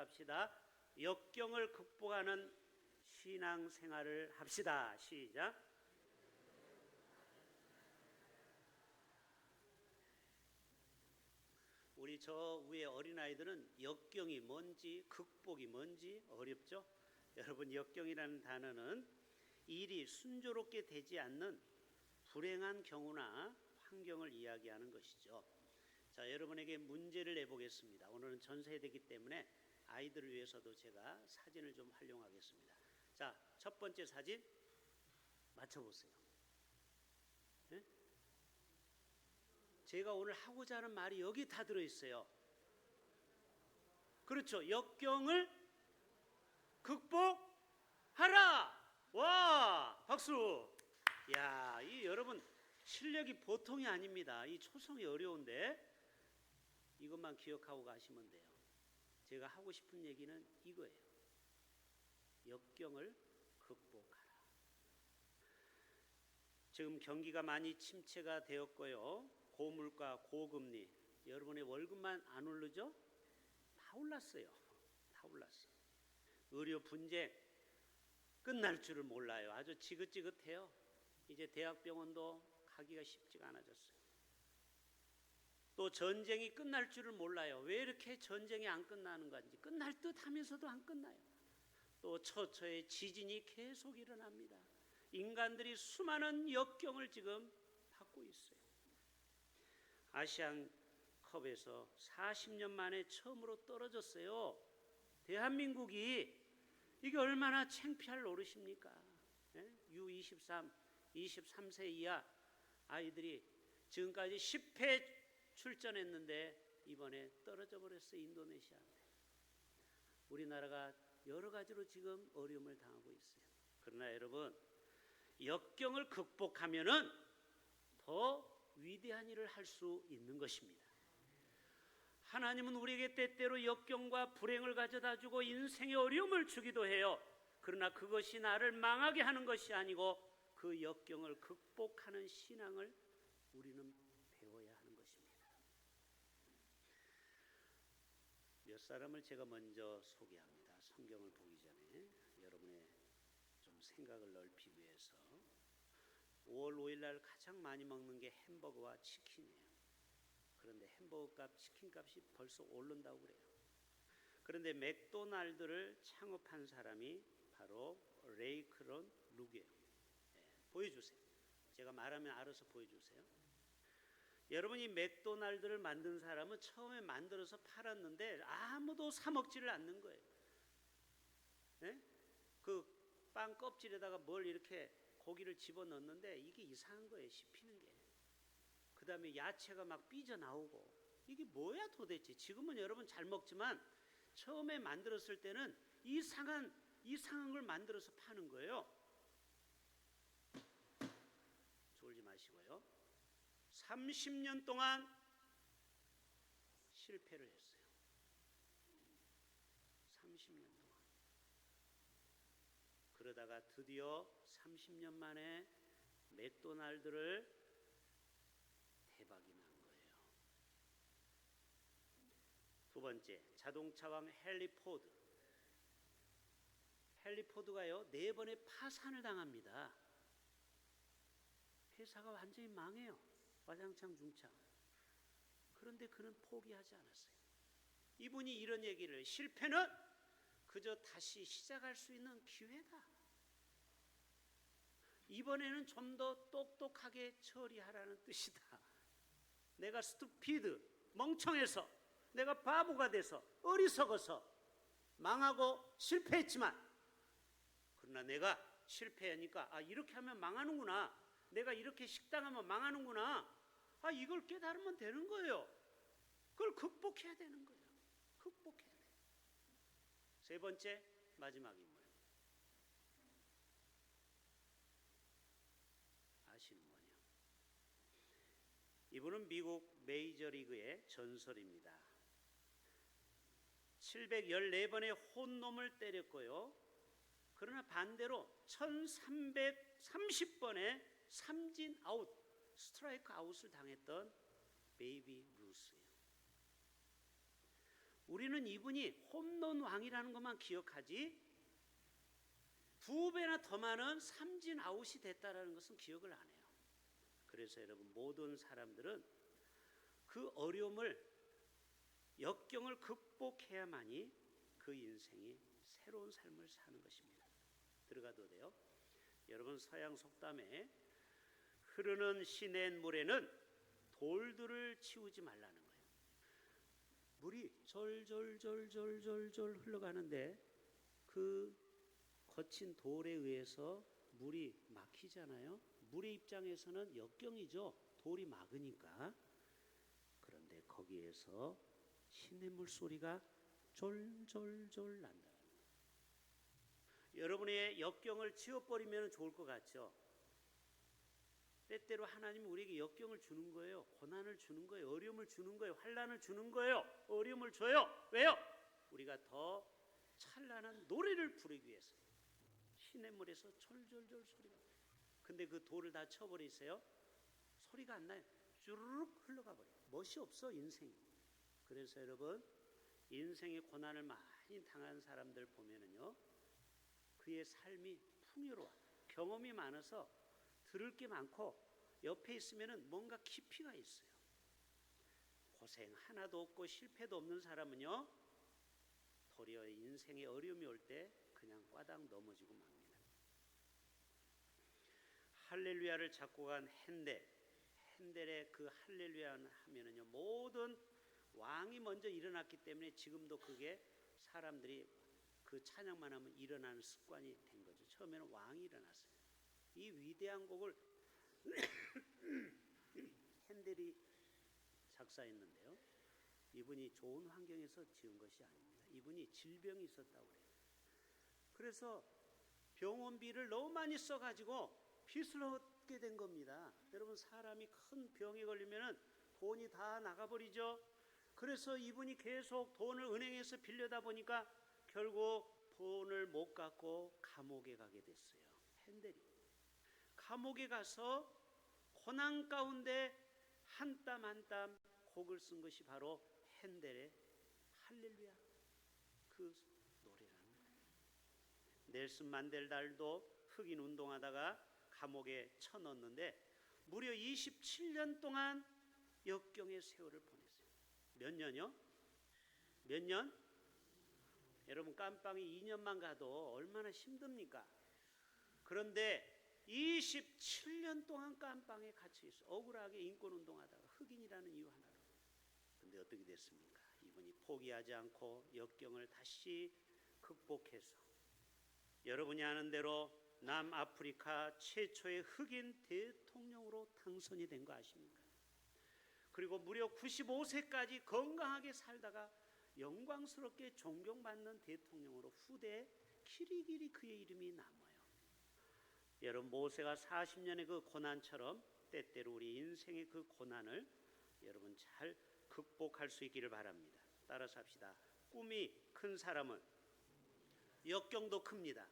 합시다. 역경을 극복하는 신앙생활을 합시다. 시작. 우리 저 위에 어린아이들은 역경이 뭔지 극복이 뭔지 어렵죠? 여러분, 역경이라는 단어는 일이 순조롭게 되지 않는 불행한 경우나 환경을 이야기하는 것이죠. 자, 여러분에게 문제를 내보겠습니다. 오늘은 전세대이기 때문에 아이들을 위해서도 제가 사진을 좀 활용하겠습니다. 자, 첫 번째 사진 맞춰보세요. 네? 제가 오늘 하고자 하는 말이 여기 다 들어있어요. 그렇죠. 역경을 극복하라. 와, 박수. 야, 이 여러분 실력이 보통이 아닙니다. 이 초성이 어려운데 이것만 기억하고 가시면 돼요. 제가 하고 싶은 얘기는 이거예요. 역경을 극복하라. 지금 경기가 많이 침체가 되었고요. 고물가, 고금리. 여러분의 월급만 안 오르죠? 다 올랐어요. 다 올랐어요. 의료 분쟁 끝날 줄을 몰라요. 아주 지긋지긋해요. 이제 대학병원도 가기가 쉽지가 않아졌어요. 또 전쟁이 끝날 줄을 몰라요. 왜 이렇게 전쟁이 안 끝나는 건지. 끝날 듯 하면서도 안 끝나요. 또 처처에 지진이 계속 일어납니다. 인간들이 수많은 역경을 지금 받고 있어요. 아시안컵에서 40년 만에 처음으로 떨어졌어요. 대한민국이. 이게 얼마나 창피할 노릇입니까? U23, 23세 이하 아이들이 지금까지 10회 출전했는데 이번에 떨어져 버렸어요. 인도네시아한테. 우리나라가 여러 가지로 지금 어려움을 당하고 있어요. 그러나 여러분, 역경을 극복하면은 더 위대한 일을 할 수 있는 것입니다. 하나님은 우리에게 때때로 역경과 불행을 가져다 주고 인생의 어려움을 주기도 해요. 그러나 그것이 나를 망하게 하는 것이 아니고 그 역경을 극복하는 신앙을 우리는 배워야 하는 것입니다. 몇 사람을 제가 먼저 소개합니다. 성경을 보기 전에 여러분의 좀 생각을 넓히기 위해서. 5월 5일 날 가장 많이 먹는 게 햄버거와 치킨이에요. 그런데 햄버거 값, 치킨 값이 벌써 오른다고 그래요. 그런데 맥도날드를 창업한 사람이 바로 레이크론 룩이에요. 보여주세요. 제가 말하면 알아서 보여주세요. 여러분이 맥도날드를 만든 사람은 처음에 만들어서 팔았는데 아무도 사 먹지를 않는 거예요. 그 빵 껍질에다가 뭘 이렇게 고기를 집어넣는데 이게 이상한 거예요. 씹히는 게. 그 다음에 야채가 막 삐져나오고. 이게 뭐야 도대체. 지금은 여러분 잘 먹지만 처음에 만들었을 때는 이상한 걸 만들어서 파는 거예요. 졸지 마시고요. 30년 동안 실패를 했어요. 30년 동안. 그러다가 드디어 30년 만에 맥도날드를 대박이 난 거예요. 두 번째, 자동차왕 헨리 포드. 헨리 포드가요, 4번의 파산을 당합니다. 회사가 완전히 망해요. 와장창 중창. 그런데 그는 포기하지 않았어요. 이분이 이런 얘기를, 실패는 그저 다시 시작할 수 있는 기회다. 이번에는 좀 더 똑똑하게 처리하라는 뜻이다. 내가 스투피드, 멍청해서, 내가 바보가 돼서, 어리석어서 망하고 실패했지만, 그러나 내가 실패하니까 이렇게 하면 망하는구나. 내가 이렇게 식당하면 망하는구나. 이걸 깨달으면 되는 거예요. 그걸 극복해야 되는 거예요. 극복해야 돼요. 세 번째, 마지막 인물. 아시는군요. 이분은 미국 메이저리그의 전설입니다. 714번의 홈런을 때렸고요. 그러나 반대로 1330번의 삼진 아웃, 스트라이크 아웃을 당했던 베이비 루스예요. 우리는 이분이 홈런 왕이라는 것만 기억하지 2배나 더 많은 삼진 아웃이 됐다라는 것은 기억을 안 해요. 그래서 여러분 모든 사람들은 그 어려움을 역경을 극복해야만이 그 인생이 새로운 삶을 사는 것입니다. 들어가도 돼요? 여러분 서양 속담에 흐르는 시냇물에는 돌들을 치우지 말라는 거예요. 물이 절절절절절절 흘러가는데 그 거친 돌에 의해서 물이 막히잖아요. 물의 입장에서는 역경이죠. 돌이 막으니까. 그런데 거기에서 시냇물 소리가 졸졸졸 난다. 여러분의 역경을 지워버리면 좋을 것 같죠? 때때로 하나님이 우리에게 역경을 주는 거예요. 고난을 주는 거예요. 어려움을 주는 거예요. 환난을 주는 거예요. 어려움을 줘요. 왜요? 우리가 더 찬란한 노래를 부르기 위해서. 시냇물에서 졸졸졸 소리가. 근데 그 돌을 다 쳐버리세요. 소리가 안 나요. 쭈르륵 흘러가 버려요. 멋이 없어 인생이. 그래서 여러분 인생의 고난을 많이 당한 사람들 보면은요, 그의 삶이 풍요로워. 경험이 많아서 들을 게 많고 옆에 있으면은 뭔가 깊이가 있어요. 고생 하나도 없고 실패도 없는 사람은요, 도리어 인생의 어려움이 올 때 그냥 꽈당 넘어지고 맙니다. 할렐루야를 작곡한 핸델의 그 할렐루야 하면은요, 모든 왕이 먼저 일어났기 때문에 지금도 그게 사람들이 그 찬양만 하면 일어나는 습관이 된 거죠. 처음에는 왕이 일어났어요. 이 위대한 곡을 핸델이 작사했는데요. 이분이 좋은 환경에서 지은 것이 아닙니다. 이분이 질병이 있었다고 그래요. 그래서 병원비를 너무 많이 써가지고 빚을 얻게 된 겁니다. 여러분 사람이 큰 병에 걸리면 돈이 다 나가버리죠. 그래서 이분이 계속 돈을 은행에서 빌려다 보니까 결국 돈을 못 갚고 감옥에 가게 됐어요. 핸델이 감옥에 가서 고난 가운데 한 땀 한 땀 곡을 쓴 것이 바로 핸델의 할렐루야 그 노래라는 거예요. 넬슨 만델달도 흑인 운동하다가 감옥에 쳐넣었는데 무려 27년 동안 역경의 세월을 보냈어요. 몇 년이요? 몇 년? 여러분 깜빵이 2년만 가도 얼마나 힘듭니까? 그런데 27년 동안 깜빵에 갇혀 있어. 억울하게 인권운동하다가 흑인이라는 이유 하나로. 근데 어떻게 됐습니까? 이분이 포기하지 않고 역경을 다시 극복해서 여러분이 아는 대로 남아프리카 최초의 흑인 대통령으로 당선이 된 거 아십니까? 그리고 무려 95세까지 건강하게 살다가 영광스럽게 존경받는 대통령으로 후대에 길이길이 그의 이름이 남아요. 여러분 모세가 40년의 그 고난처럼 때때로 우리 인생의 그 고난을 여러분 잘 극복할 수 있기를 바랍니다. 따라서 합시다. 꿈이 큰 사람은 역경도 큽니다.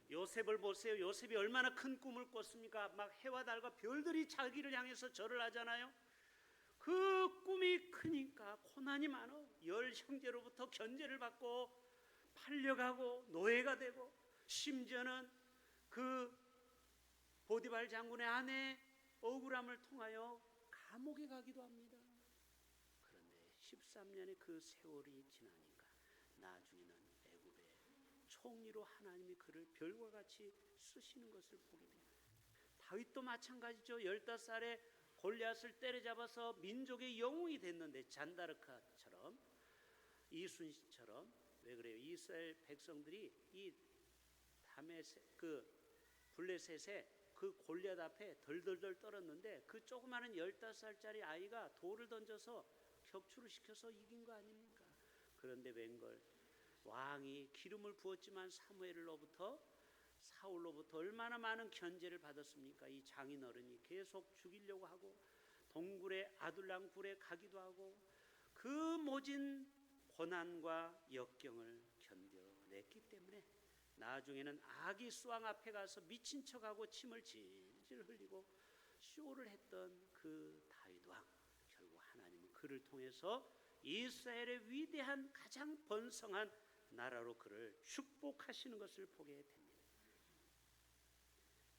요셉을 보세요. 요셉이 얼마나 큰 꿈을 꿨습니까? 막 해와 달과 별들이 자기를 향해서 절을 하잖아요. 그 꿈이 크니까 고난이 많아. 10 형제로부터 견제를 받고 팔려가고 노예가 되고 심지어는 그 보디발 장군의 아내 억울함을 통하여 감옥에 가기도 합니다. 그런데 13년의 그 세월이 지나니까 나중에는 애굽의 총리로 하나님이 그를 별과 같이 쓰시는 것을 보게 됩니다. 다윗도 마찬가지죠. 15살에 골리앗을 때려잡아서 민족의 영웅이 됐는데 잔다르카처럼 이순신처럼. 왜 그래요? 이스라엘 백성들이 이 블레셋에 그 골리앗 앞에 덜덜덜 떨었는데 그 조그마한 15살짜리 아이가 돌을 던져서 격추를 시켜서 이긴 거 아닙니까? 그런데 웬걸 왕이 기름을 부었지만 사울로부터 얼마나 많은 견제를 받았습니까? 이 장인어른이 계속 죽이려고 하고 동굴에 아둘람 굴에 가기도 하고 그 모진 고난과 역경을 견뎌냈기 때문에 나중에는 아기 수왕 앞에 가서 미친 척하고 침을 질질 흘리고 쇼를 했던 그 다윗 왕, 결국 하나님은 그를 통해서 이스라엘의 위대한 가장 번성한 나라로 그를 축복하시는 것을 보게 됩니다.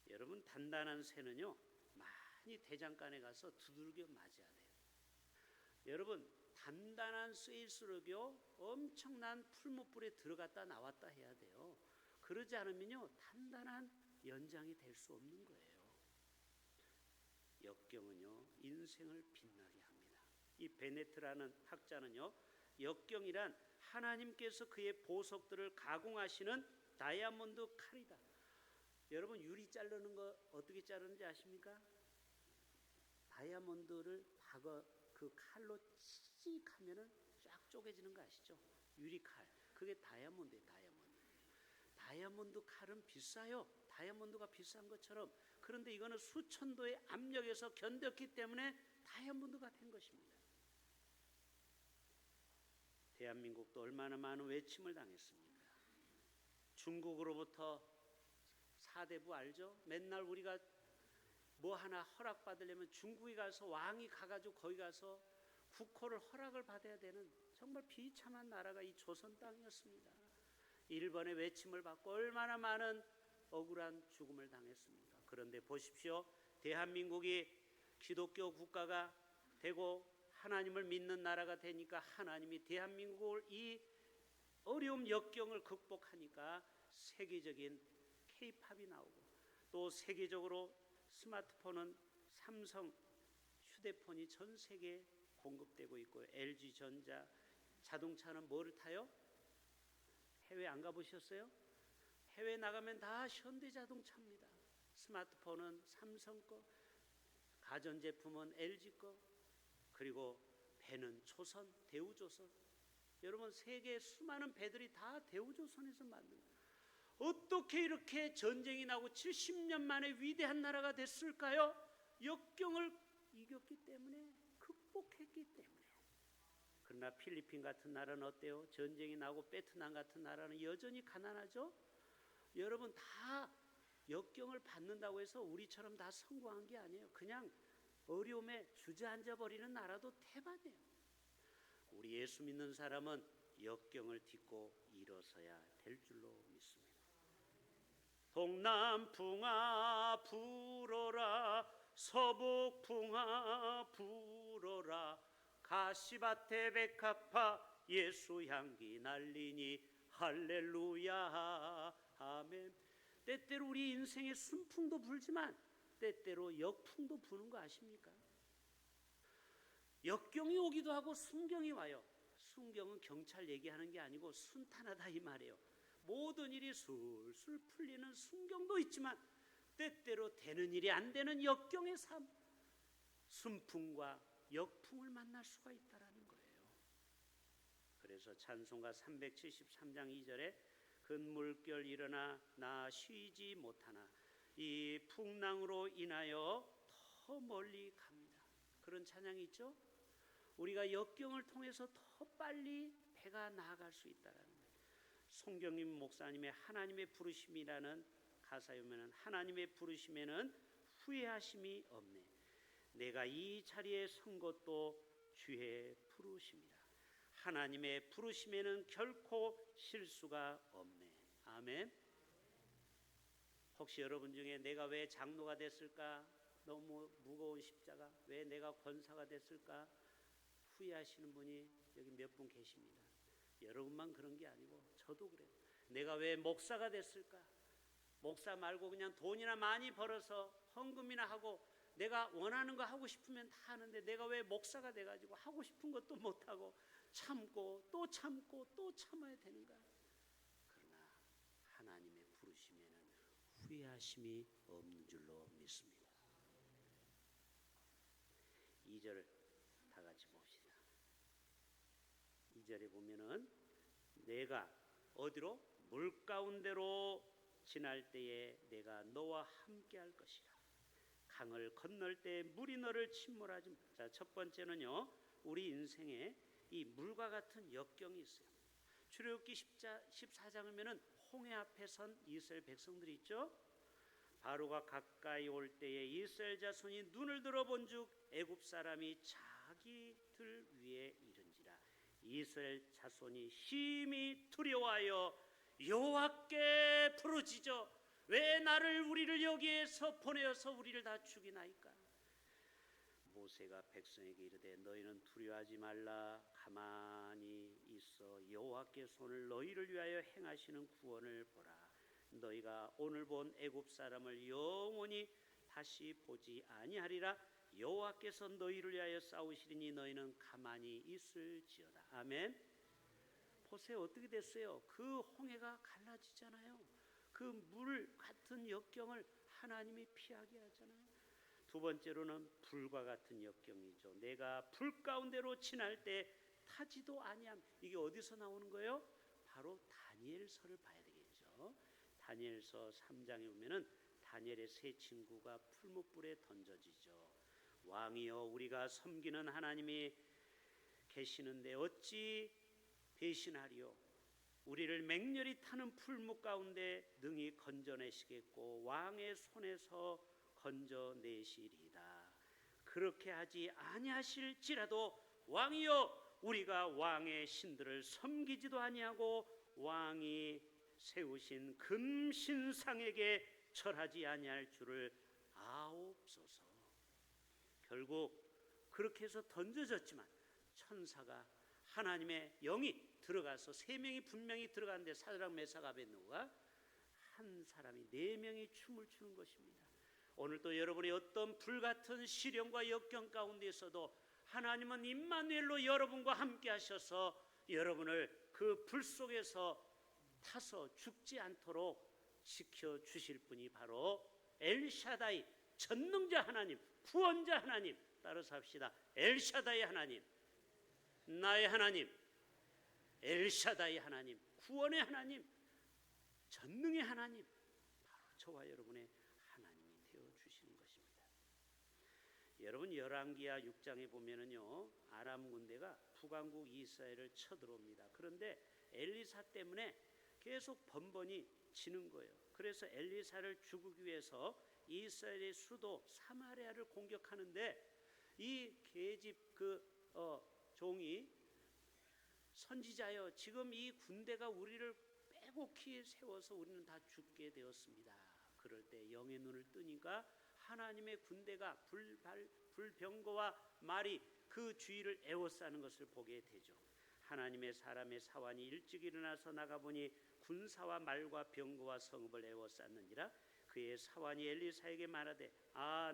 여러분, 단단한 새는요 많이 대장간에 가서 두들겨 맞아야 돼요. 여러분, 단단한 쇠일수록요 엄청난 풀무불에 들어갔다 나왔다 해야 돼요. 그러지 않으면요 단단한 연장이 될 수 없는 거예요. 역경은요 인생을 빛나게 합니다. 이 베네트라는 학자는요, 역경이란 하나님께서 그의 보석들을 가공하시는 다이아몬드 칼이다. 여러분, 유리 자르는 거 어떻게 자르는지 아십니까? 다이아몬드를 그 칼로 찌익 하면은 쫙 쪼개지는 거 아시죠? 유리칼. 그게 다이아몬드예요. 다이아몬드 칼은 비싸요. 다이아몬드가 비싼 것처럼. 그런데 이거는 수천 도의 압력에서 견뎠기 때문에 다이아몬드가 된 것입니다. 대한민국도 얼마나 많은 외침을 당했습니까? 중국으로부터 사대부 알죠? 맨날 우리가 뭐 하나 허락받으려면 중국에 가서 왕이 가가지고 거기 가서 국호를 허락을 받아야 되는 정말 비참한 나라가 이 조선 땅이었습니다. 일본의 외침을 받고 얼마나 많은 억울한 죽음을 당했습니까? 그런데 보십시오. 대한민국이 기독교 국가가 되고 하나님을 믿는 나라가 되니까 하나님이 대한민국을 이 어려움 역경을 극복하니까 세계적인 K-팝이 나오고 또 세계적으로 스마트폰은 삼성 휴대폰이 전 세계에 공급되고 있고 LG전자 자동차는 뭐를 타요? 해외 안 가보셨어요? 해외 나가면 다 현대자동차입니다. 스마트폰은 삼성 거, 가전제품은 LG 거, 그리고 배는 조선, 대우조선. 여러분, 세계 수많은 배들이 다 대우조선에서 만든 거예요. 어떻게 이렇게 전쟁이 나고 70년 만에 위대한 나라가 됐을까요? 역경을 이겼기 때문에, 극복했기 때문에. 그러나 필리핀 같은 나라는 어때요? 전쟁이 나고 베트남 같은 나라는 여전히 가난하죠? 여러분, 다 역경을 받는다고 해서 우리처럼 다 성공한 게 아니에요. 그냥 어려움에 주저앉아 버리는 나라도 대반이에요. 우리 예수 믿는 사람은 역경을 딛고 일어서야 될 줄로 믿습니다. 동남풍아 불어라, 서북풍아 불어라, 가시밭에 백합화 예수 향기 날리니 할렐루야 아멘. 때때로 우리 인생에 순풍도 불지만 때때로 역풍도 부는 거 아십니까? 역경이 오기도 하고 순경이 와요. 순경은 경찰 얘기하는 게 아니고 순탄하다 이 말이에요. 모든 일이 술술 풀리는 순경도 있지만 때때로 되는 일이 안 되는 역경의 삶, 순풍과 역풍을 만날 수가 있다라는 거예요. 그래서 찬송가 373장 2절에 근물결 일어나 나 쉬지 못하나 이 풍랑으로 인하여 더 멀리 갑니다. 그런 찬양이 있죠. 우리가 역경을 통해서 더 빨리 배가 나아갈 수 있다는 거예요. 송경림 목사님의 하나님의 부르심이라는 가사에 보면 하나님의 부르심에는 후회하심이 없네. 내가 이 자리에 선 것도 주의 부르심이라. 하나님의 부르심에는 결코 실수가 없네. 아멘. 혹시 여러분 중에 내가 왜 장로가 됐을까? 너무 무거운 십자가. 왜 내가 권사가 됐을까? 후회하시는 분이 여기 몇 분 계십니다. 여러분만 그런 게 아니고 저도 그래요. 내가 왜 목사가 됐을까? 목사 말고 그냥 돈이나 많이 벌어서 헌금이나 하고 내가 원하는 거 하고 싶으면 다 하는데 내가 왜 목사가 돼가지고 하고 싶은 것도 못하고 참고 또 참고 또 참아야 되는가? 그러나 하나님의 부르심에는 후회하심이 없는 줄로 믿습니다. 2절 다 같이 봅시다. 2절에 보면은 내가 어디로? 물 가운데로 지날 때에 내가 너와 함께 할 것이라. 강을 건널 때 물이 너를 침몰하지. 자, 첫 번째는요, 우리 인생에 이 물과 같은 역경이 있어요. 출애굽기 14장을 보면은 홍해 앞에 선 이스라엘 백성들이 있죠. 바로가 가까이 올 때에 이스라엘 자손이 눈을 들어본즉 애굽 사람이 자기들 위에 이른지라. 이스라엘 자손이 심히 두려워하여 여호와께 부르짖어 왜 우리를 여기에서 보내어서 우리를 다 죽이나이까. 모세가 백성에게 이르되 너희는 두려워하지 말라. 가만히 있어 여호와께 손을 너희를 위하여 행하시는 구원을 보라. 너희가 오늘 본 애굽 사람을 영원히 다시 보지 아니하리라. 여호와께서 너희를 위하여 싸우시리니 너희는 가만히 있을지어다. 아멘. 보세요, 어떻게 됐어요? 그 홍해가 갈라지잖아요. 그 물 같은 역경을 하나님이 피하게 하잖아요. 두 번째로는 불과 같은 역경이죠. 내가 불 가운데로 지날 때 타지도 아니함. 이게 어디서 나오는 거예요? 바로 다니엘서를 봐야 되겠죠. 다니엘서 3장에 보면은 다니엘의 세 친구가 풀무불에 던져지죠. 왕이여, 우리가 섬기는 하나님이 계시는데 어찌 배신하리요? 우리를 맹렬히 타는 풀무 가운데 능히 건져내시겠고 왕의 손에서 건져내시리이다. 그렇게 하지 아니하실지라도 왕이여, 우리가 왕의 신들을 섬기지도 아니하고 왕이 세우신 금신상에게 절하지 아니할 줄을 아옵소서. 결국 그렇게 해서 던져졌지만 천사가 하나님의 영이 들어가서 세 명이 분명히 들어갔는데 사드락 메삭 아벳느고가 한 사람이 네 명이 춤을 추는 것입니다. 오늘도 여러분이 어떤 불같은 시련과 역경 가운데 있어도 하나님은 임마누엘로 여러분과 함께 하셔서 여러분을 그 불 속에서 타서 죽지 않도록 지켜주실 분이 바로 엘샤다이, 전능자 하나님, 구원자 하나님. 따라서 합시다. 엘샤다이 하나님, 나의 하나님, 엘샤다이 하나님, 구원의 하나님, 전능의 하나님, 바로 저와 여러분의 하나님이 되어주시는 것입니다. 여러분, 열왕기하 6장에 보면은요, 아람 군대가 북왕국 이스라엘을 쳐들어옵니다. 그런데 엘리사 때문에 계속 번번이 지는 거예요. 그래서 엘리사를 죽이기 위해서 이스라엘의 수도 사마리아를 공격하는데 이 계집 종이 선지자여, 지금 이 군대가 우리를 빼곡히 세워서 우리는 다 죽게 되었습니다. 그럴 때 영의 눈을 뜨니까 하나님의 군대가 불병거와 말이 그 주위를 에워싸는 것을 보게 되죠. 하나님의 사람의 사환이 일찍 일어나서 나가보니 군사와 말과 병거와 성읍을 에워쌌느니라. 그의 사환이 엘리사에게 말하되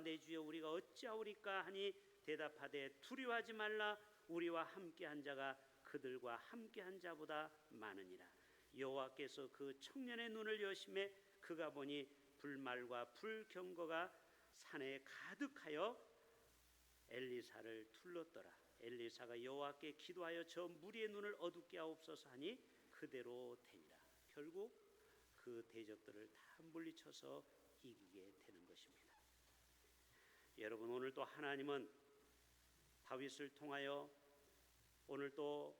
내 주여, 우리가 어찌하오리까 하니 대답하되 두려워하지 말라. 우리와 함께한 자가 그들과 함께한 자보다 많으니라. 여호와께서 그 청년의 눈을 여심해 그가 보니 불말과 불경거가 산에 가득하여 엘리사를 둘렀더라. 엘리사가 여호와께 기도하여 저 무리의 눈을 어둡게 하옵소서 하니 그대로 되니라. 결국 그 대적들을 다 물리쳐서 이기게 되는 것입니다. 여러분, 오늘 또 하나님은 다윗을 통하여, 오늘 또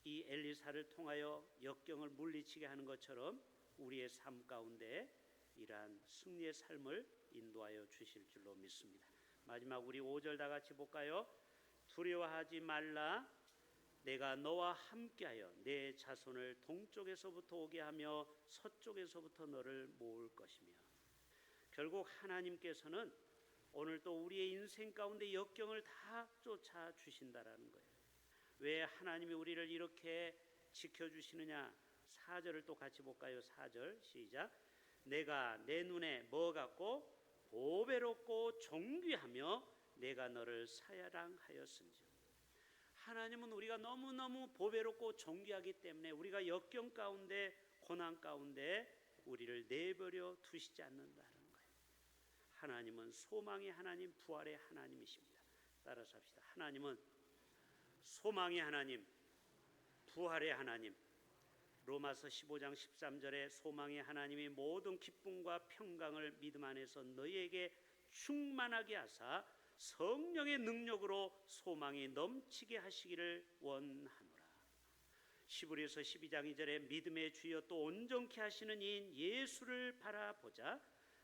이 엘리사를 통하여 역경을 물리치게 하는 것처럼 우리의 삶 가운데 이러한 승리의 삶을 인도하여 주실 줄로 믿습니다. 마지막 우리 5절 다 같이 볼까요? 두려워하지 말라. 내가 너와 함께하여 내 자손을 동쪽에서부터 오게 하며 서쪽에서부터 너를 모을 것이며. 결국 하나님께서는 오늘 또 우리의 인생 가운데 역경을 다 쫓아 주신다라는 거예요. 왜 하나님이 우리를 이렇게 지켜주시느냐? 4절을 또 같이 볼까요? 4절 시작. 내가 내 눈에 뭐 같고 보배롭고 존귀하며 내가 너를 사랑하였은지. 하나님은 우리가 너무너무 보배롭고 존귀하기 때문에 우리가 역경 가운데, 고난 가운데 우리를 내버려 두시지 않는다는 거예요. 하나님은 소망의 하나님, 부활의 하나님이십니다. 따라서 합시다. 하나님은 소망의 하나님, 부활의 하나님. 로마서 15장 13절에 소망의 하나님이 모든 기쁨과 평강을 믿음 안에서 너희에게 충만하게 하사 성령의 능력으로 소망이 넘치게 하시기를 원하노라. 시브리서 12장 2절에 믿음의 주여 또 온전케 하시는 이인 예수를 바라보자.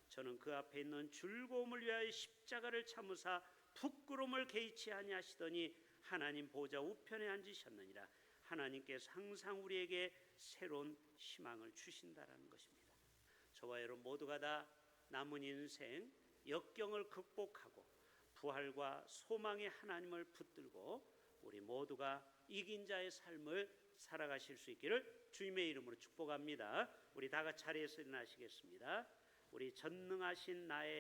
저는 그 앞에 있는 즐거움을 위하여 십자가를 참으사 부끄러움을 개의치 아니하시더니 하나님 보좌 우편에 앉으셨느니라. 하나님께서 항상 우리에게 새로운 희망을 주신다라는 것입니다. 저와 여러분 모두가 다 남은 인생 역경을 극복하고 부활과 소망의 하나님을 붙들고 우리 모두가 이긴 자의 삶을 살아가실 수 있기를 주님의 이름으로 축복합니다. 우리 다 같이 자리에서 일어나시겠습니다. 우리 전능하신 나의